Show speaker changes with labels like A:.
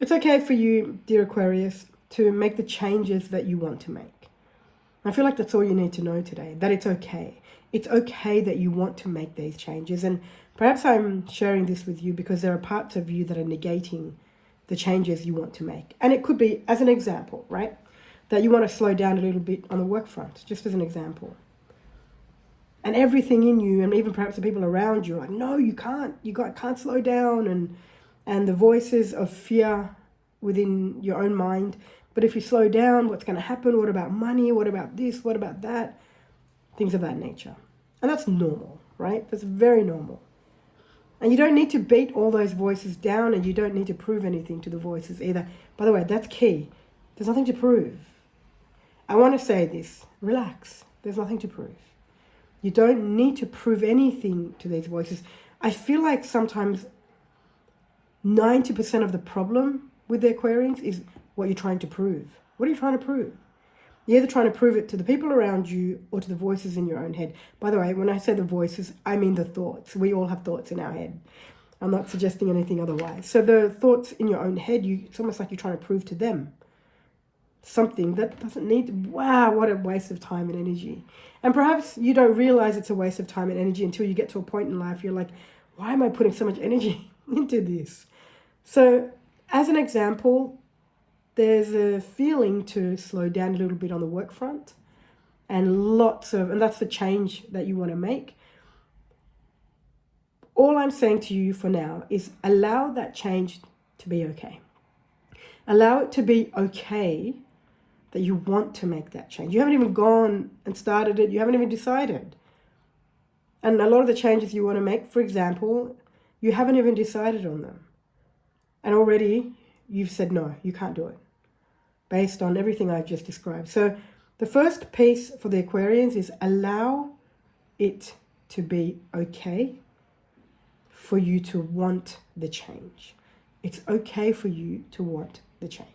A: It's okay for you, dear Aquarius, to make the changes that you want to make. I feel like that's all you need to know today, that it's okay. It's okay that you want to make these changes. And perhaps I'm sharing this with you because there are parts of you that are negating the changes you want to make. And it could be, as an example, right, that you want to slow down a little bit on the work front, just as an example. And everything in you, and even perhaps the people around you, are like, no, you can't. Can't slow down. And the voices of fear within your own mind. But if you slow down, what's going to happen? What about money? What about this? What about that? Things of that nature. And that's normal, right? That's very normal. And you don't need to beat all those voices down, and you don't need to prove anything to the voices either. By the way, that's key. There's nothing to prove. I want to say this. Relax. There's nothing to prove. You don't need to prove anything to these voices. I feel like sometimes 90% of the problem with the Aquarians is what you're trying to prove. What are you trying to prove? You're either trying to prove it to the people around you or to the voices in your own head. By the way, when I say the voices, I mean the thoughts. We all have thoughts in our head. I'm not suggesting anything otherwise. So the thoughts in your own head, it's almost like you're trying to prove to them something that doesn't need. Wow, what a waste of time and energy. And perhaps you don't realize it's a waste of time and energy until you get to a point in life you're like, why am I putting so much energy into this? So as an example, there's a feeling to slow down a little bit on the work front, and that's the change that you want to make. All I'm saying to you for now is allow that change to be okay. Allow it to be okay that you want to make that change. You haven't even gone and started it. You haven't even decided. And a lot of the changes you want to make, for example, you haven't even decided on them. And already you've said, no, you can't do it, based on everything I've just described. So the first piece for the Aquarians is allow it to be okay for you to want the change. It's okay for you to want the change.